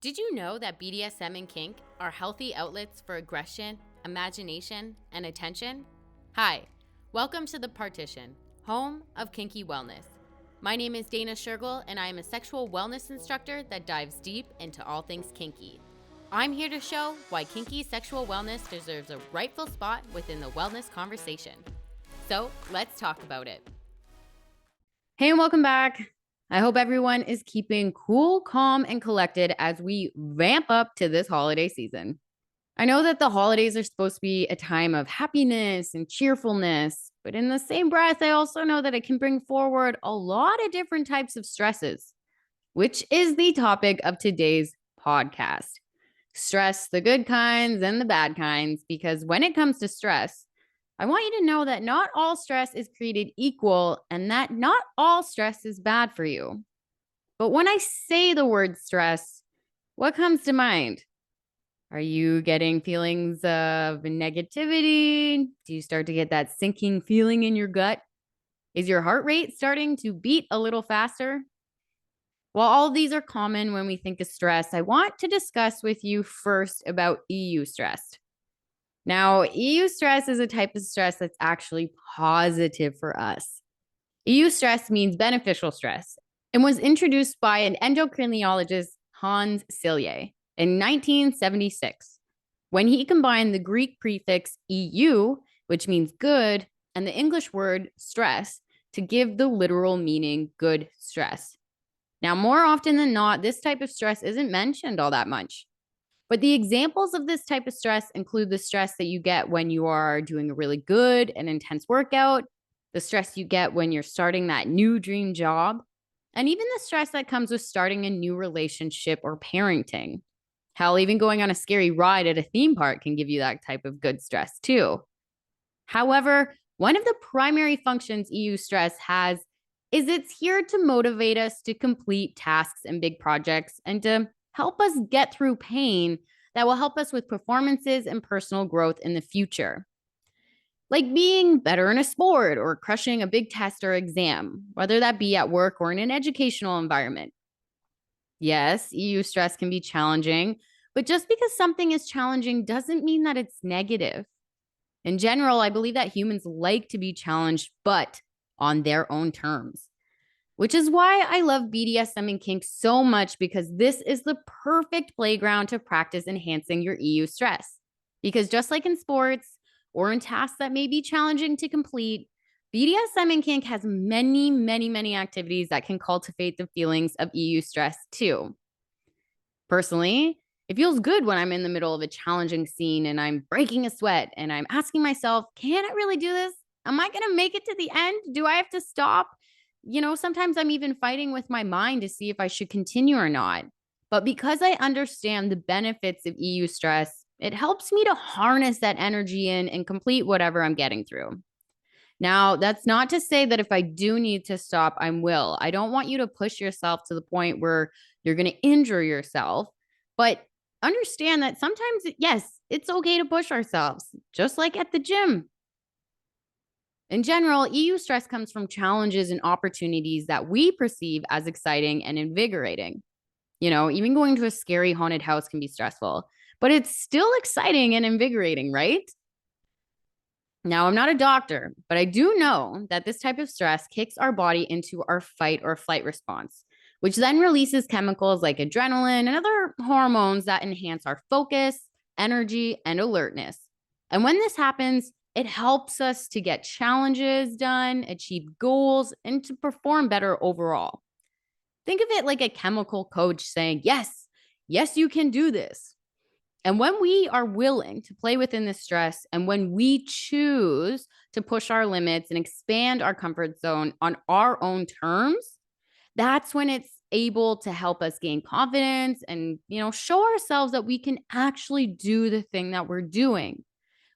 Did you know that BDSM and kink are healthy outlets for aggression, imagination, and attention? Hi, welcome to The Partition, home of kinky wellness. My name is Dana Shergill, and I am a sexual wellness instructor that dives deep into all things kinky. I'm here to show why kinky sexual wellness deserves a rightful spot within the wellness conversation. So let's talk about it. Hey, and welcome back. I hope everyone is keeping cool, calm, and collected as we ramp up to this holiday season. I know that the holidays are supposed to be a time of happiness and cheerfulness, but in the same breath, I also know that it can bring forward a lot of different types of stresses, which is the topic of today's podcast. Stress, the good kinds and the bad kinds, because when it comes to stress, I want you to know that not all stress is created equal and that not all stress is bad for you. But when I say the word stress, what comes to mind? Are you getting feelings of negativity? Do you start to get that sinking feeling in your gut? Is your heart rate starting to beat a little faster? While all of these are common when we think of stress, I want to discuss with you first about eustress. Now, eustress is a type of stress that's actually positive for us. Eustress means beneficial stress and was introduced by an endocrinologist, Hans Selye, in 1976, when he combined the Greek prefix eu, which means good, and the English word stress to give the literal meaning good stress. Now, more often than not, this type of stress isn't mentioned all that much. But the examples of this type of stress include the stress that you get when you are doing a really good and intense workout, the stress you get when you're starting that new dream job, and even the stress that comes with starting a new relationship or parenting. Hell, even going on a scary ride at a theme park can give you that type of good stress too. However, one of the primary functions eustress has is it's here to motivate us to complete tasks and big projects and to help us get through pain that will help us with performances and personal growth in the future. Like being better in a sport or crushing a big test or exam, whether that be at work or in an educational environment. Yes, eustress can be challenging, but just because something is challenging doesn't mean that it's negative. In general, I believe that humans like to be challenged, but on their own terms. Which is why I love BDSM and kink so much, because this is the perfect playground to practice enhancing your eustress. Because just like in sports or in tasks that may be challenging to complete, BDSM and kink has many activities that can cultivate the feelings of eustress too. Personally, it feels good when I'm in the middle of a challenging scene and I'm breaking a sweat and I'm asking myself, can I really do this? Am I going to make it to the end? Do I have to stop? Sometimes I'm even fighting with my mind to see if I should continue or not. But because I understand the benefits of eustress, it helps me to harness that energy in and complete whatever I'm getting through. Now, that's not to say that if I do need to stop, I will. I don't want you to push yourself to the point where you're going to injure yourself, but understand that sometimes, yes, it's okay to push ourselves, just like at the gym. In general, eustress comes from challenges and opportunities that we perceive as exciting and invigorating. Even going to a scary haunted house can be stressful, but it's still exciting and invigorating, right? Now, I'm not a doctor, but I do know that this type of stress kicks our body into our fight or flight response, which then releases chemicals like adrenaline and other hormones that enhance our focus, energy, and alertness. And when this happens, it helps us to get challenges done, achieve goals, and to perform better overall. Think of it like a chemical coach saying, yes, you can do this. And when we are willing to play within this stress, and when we choose to push our limits and expand our comfort zone on our own terms, that's when it's able to help us gain confidence and, show ourselves that we can actually do the thing that we're doing,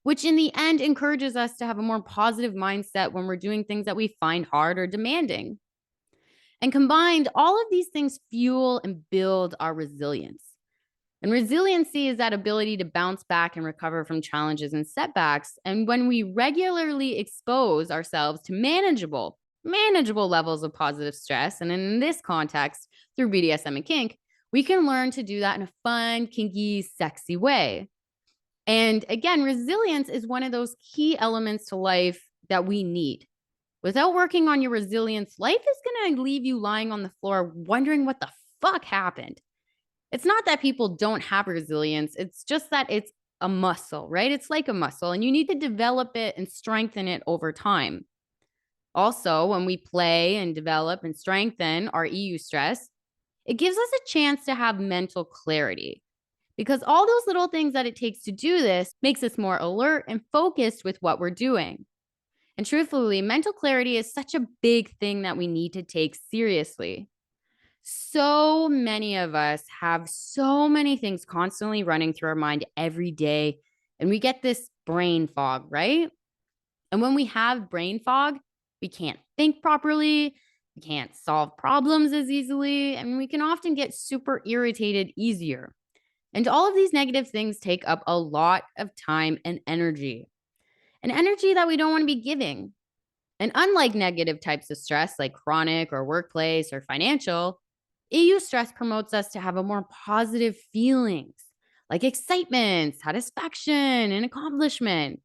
which in the end encourages us to have a more positive mindset when we're doing things that we find hard or demanding. And combined, all of these things fuel and build our resilience. And resiliency is that ability to bounce back and recover from challenges and setbacks. And when we regularly expose ourselves to manageable levels of positive stress, and in this context, through BDSM and kink, we can learn to do that in a fun, kinky, sexy way. And again, resilience is one of those key elements to life that we need. Without working on your resilience, life is going to leave you lying on the floor wondering what the fuck happened. It's not that people don't have resilience, it's just that it's a muscle, right? It's like a muscle, and you need to develop it and strengthen it over time. Also, when we play and develop and strengthen our Eustress, it gives us a chance to have mental clarity because all those little things that it takes to do this makes us more alert and focused with what we're doing. And truthfully, mental clarity is such a big thing that we need to take seriously. So many of us have so many things constantly running through our mind every day, and we get this brain fog, right? And when we have brain fog, we can't think properly, we can't solve problems as easily, and we can often get super irritated easier. And all of these negative things take up a lot of time and energy that we don't want to be giving. And unlike negative types of stress like chronic or workplace or financial, EU stress promotes us to have a more positive feelings like excitement, satisfaction, and accomplishment.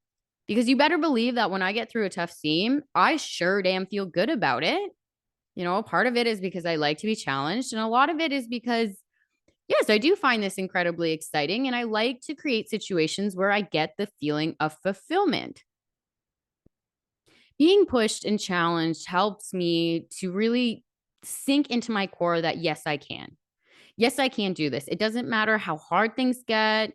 Because you better believe that when I get through a tough scene, I sure damn feel good about it. Part of it is because I like to be challenged, and a lot of it is because, yes, I do find this incredibly exciting, and I like to create situations where I get the feeling of fulfillment. Being pushed and challenged helps me to really sink into my core that yes, I can. Yes, I can do this. It doesn't matter how hard things get,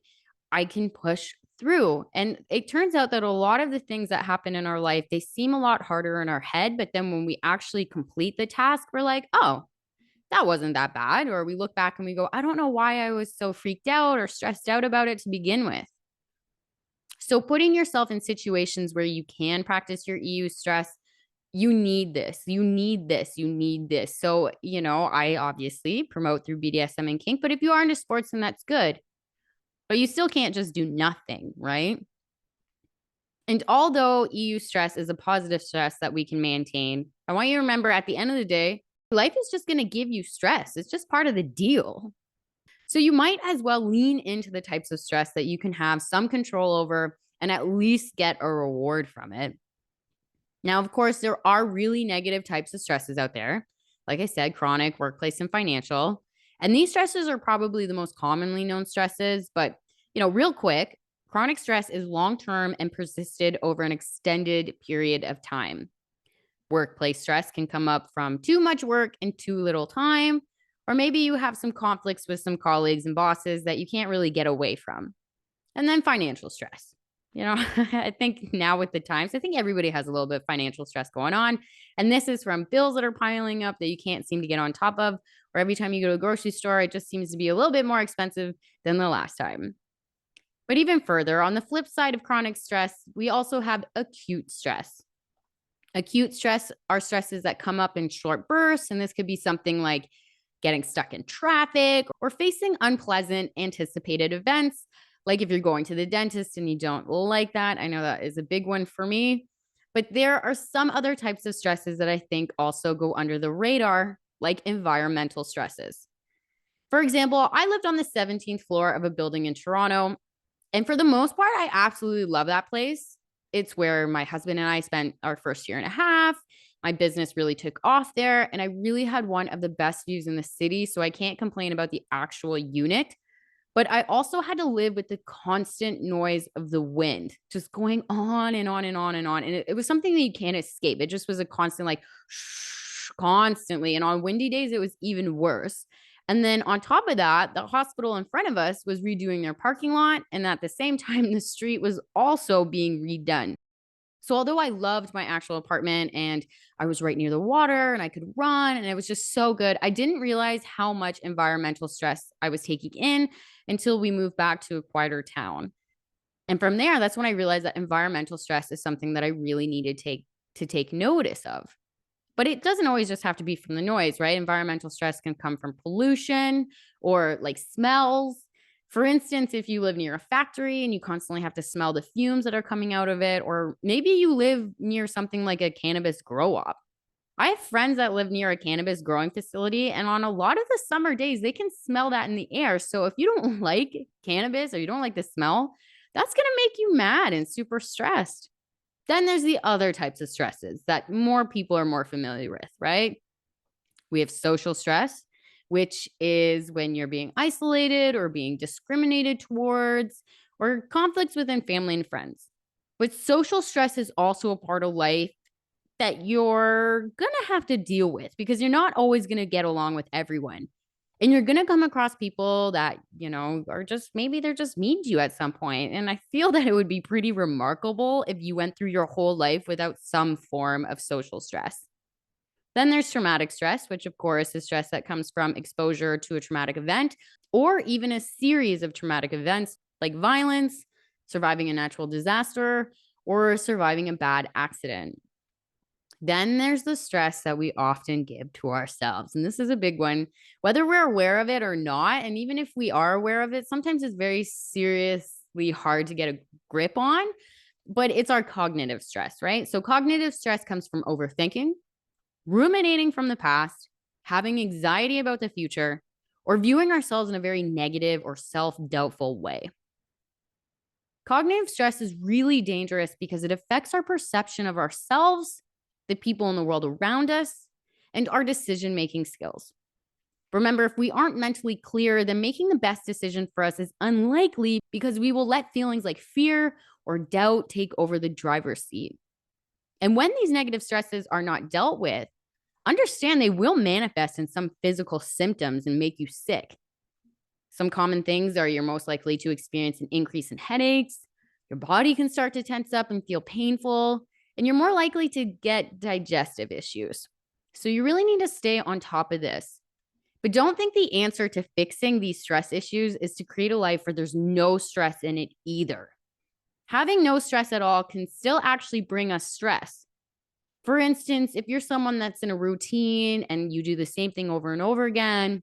I can push through. And it turns out that a lot of the things that happen in our life, they seem a lot harder in our head. But then when we actually complete the task, we're like, oh, that wasn't that bad. Or we look back and we go, I don't know why I was so freaked out or stressed out about it to begin with. So putting yourself in situations where you can practice your EU stress, you need this, you need this, you need this. So, I obviously promote through BDSM and kink, but if you are into sports, then that's good. But you still can't just do nothing, right? And although EU stress is a positive stress that we can maintain, I want you to remember at the end of the day, life is just going to give you stress. It's just part of the deal. So you might as well lean into the types of stress that you can have some control over and at least get a reward from it. Now, of course, there are really negative types of stresses out there. Like I said, chronic, workplace, and financial. And these stresses are probably the most commonly known stresses. But, real quick, chronic stress is long-term and persisted over an extended period of time. Workplace stress can come up from too much work and too little time, or maybe you have some conflicts with some colleagues and bosses that you can't really get away from. And then financial stress. I think now with the times, I think everybody has a little bit of financial stress going on. And this is from bills that are piling up that you can't seem to get on top of, or every time you go to a grocery store, it just seems to be a little bit more expensive than the last time. But even further, on the flip side of chronic stress, we also have acute stress. Acute stress are stresses that come up in short bursts, and this could be something like getting stuck in traffic or facing unpleasant anticipated events. Like if you're going to the dentist and you don't like that, I know that is a big one for me. But there are some other types of stresses that I think also go under the radar, like environmental stresses. For example, I lived on the 17th floor of a building in Toronto. And for the most part, I absolutely love that place. It's where my husband and I spent our first year and a half. My business really took off there, and I really had one of the best views in the city. So I can't complain about the actual unit. But I also had to live with the constant noise of the wind just going on and on and on and on. And it was something that you can't escape. It just was a constant, like, shh, constantly. And on windy days, it was even worse. And then on top of that, the hospital in front of us was redoing their parking lot. And at the same time, the street was also being redone. So although I loved my actual apartment and I was right near the water and I could run and it was just so good, I didn't realize how much environmental stress I was taking in until we moved back to a quieter town. And from there, that's when I realized that environmental stress is something that I really needed to take notice of. But it doesn't always just have to be from the noise, right? Environmental stress can come from pollution or like smells. For instance, if you live near a factory and you constantly have to smell the fumes that are coming out of it, or maybe you live near something like a cannabis grow op. I have friends that live near a cannabis growing facility, and on a lot of the summer days, they can smell that in the air. So if you don't like cannabis or you don't like the smell, that's going to make you mad and super stressed. Then there's the other types of stresses that more people are more familiar with, right? We have social stress, which is when you're being isolated or being discriminated towards, or conflicts within family and friends. But social stress is also a part of life that you're going to have to deal with because you're not always going to get along with everyone. And you're going to come across people that, are just maybe they're just mean to you at some point. And I feel that it would be pretty remarkable if you went through your whole life without some form of social stress. Then there's traumatic stress, which of course is stress that comes from exposure to a traumatic event or even a series of traumatic events like violence, surviving a natural disaster, or surviving a bad accident. Then there's the stress that we often give to ourselves. And this is a big one, whether we're aware of it or not. And even if we are aware of it, sometimes it's very seriously hard to get a grip on, but it's our cognitive stress, right? So cognitive stress comes from overthinking, ruminating from the past, having anxiety about the future, or viewing ourselves in a very negative or self-doubtful way. Cognitive stress is really dangerous because it affects our perception of ourselves, the people in the world around us, and our decision-making skills. Remember, if we aren't mentally clear, then making the best decision for us is unlikely because we will let feelings like fear or doubt take over the driver's seat. And when these negative stresses are not dealt with, understand they will manifest in some physical symptoms and make you sick. Some common things are you're most likely to experience an increase in headaches, your body can start to tense up and feel painful, and you're more likely to get digestive issues. So you really need to stay on top of this. But don't think the answer to fixing these stress issues is to create a life where there's no stress in it either. Having no stress at all can still actually bring us stress. For instance, if you're someone that's in a routine and you do the same thing over and over again,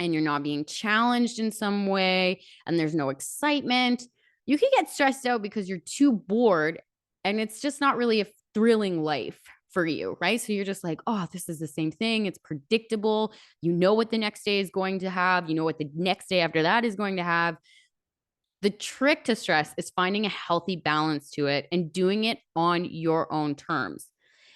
and you're not being challenged in some way, and there's no excitement, you can get stressed out because you're too bored and it's just not really a thrilling life for you, right? So you're just like, oh, this is the same thing. It's predictable. You know what the next day is going to have. You know what the next day after that is going to have. The trick to stress is finding a healthy balance to it and doing it on your own terms.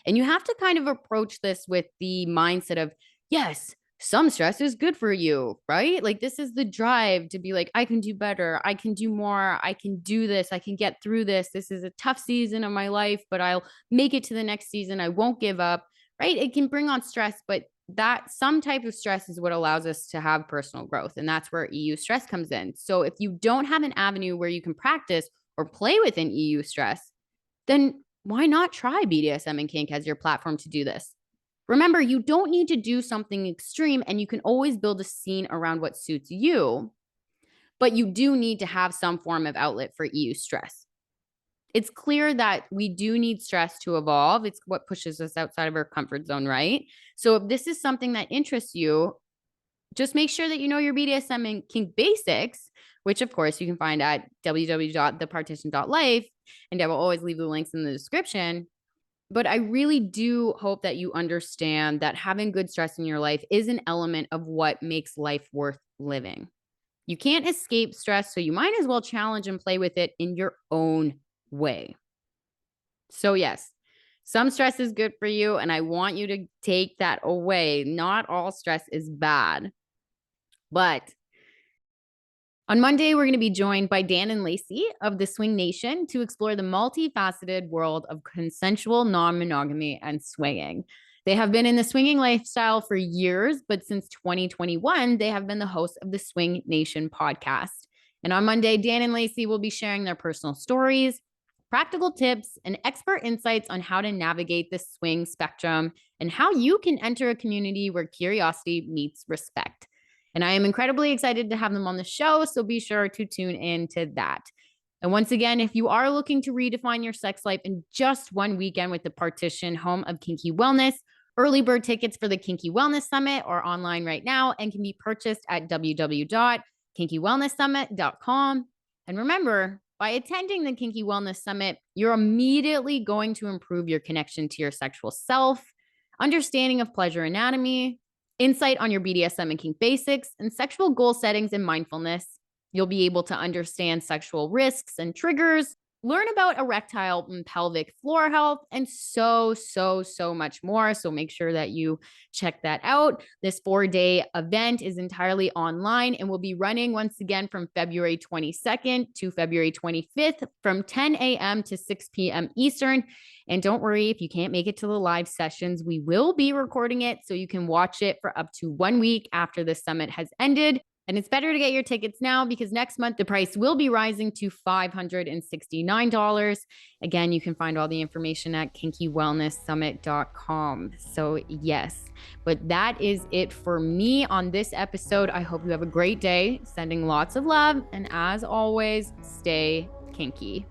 And you have to kind of approach this with the mindset of, yes, some stress is good for you, right? Like this is the drive to be like, I can do better. I can do more. I can do this. I can get through this. This is a tough season of my life, but I'll make it to the next season. I won't give up, right? It can bring on stress, but that some type of stress is what allows us to have personal growth. And that's where Eustress comes in. So if you don't have an avenue where you can practice or play within Eustress, then why not try BDSM and kink as your platform to do this? Remember, you don't need to do something extreme and you can always build a scene around what suits you, but you do need to have some form of outlet for Eustress. It's clear that we do need stress to evolve. It's what pushes us outside of our comfort zone, right? So if this is something that interests you, just make sure that you know your BDSM and kink basics, which of course you can find at www.thepartition.life. And I will always leave the links in the description. But I really do hope that you understand that having good stress in your life is an element of what makes life worth living. You can't escape stress, so you might as well challenge and play with it in your own way. So yes, some stress is good for you, and I want you to take that away. Not all stress is bad. But on Monday, we're going to be joined by Dan and Lacey of the Swing Nation to explore the multifaceted world of consensual non-monogamy and swinging. They have been in the swinging lifestyle for years, but since 2021, they have been the hosts of the Swing Nation podcast. And on Monday, Dan and Lacey will be sharing their personal stories, practical tips, and expert insights on how to navigate the swing spectrum and how you can enter a community where curiosity meets respect. And I am incredibly excited to have them on the show, so be sure to tune in to that. And once again, if you are looking to redefine your sex life in just one weekend with the Partition, home of Kinky Wellness, early bird tickets for the Kinky Wellness Summit are online right now and can be purchased at www.kinkywellnesssummit.com. And remember, by attending the Kinky Wellness Summit, you're immediately going to improve your connection to your sexual self, understanding of pleasure anatomy, insight on your BDSM and kink basics, and sexual goal settings and mindfulness. You'll be able to understand sexual risks and triggers, learn about erectile and pelvic floor health, and so much more. So make sure that you check that out. This 4-day event is entirely online and will be running once again from February 22nd to February 25th from 10 a.m. to 6 p.m. Eastern. And don't worry if you can't make it to the live sessions, we will be recording it so you can watch it for up to 1 week after the summit has ended. And it's better to get your tickets now because next month the price will be rising to $569. Again, you can find all the information at kinkywellnesssummit.com. So yes, but that is it for me on this episode. I hope you have a great day. Sending lots of love. And as always, stay kinky.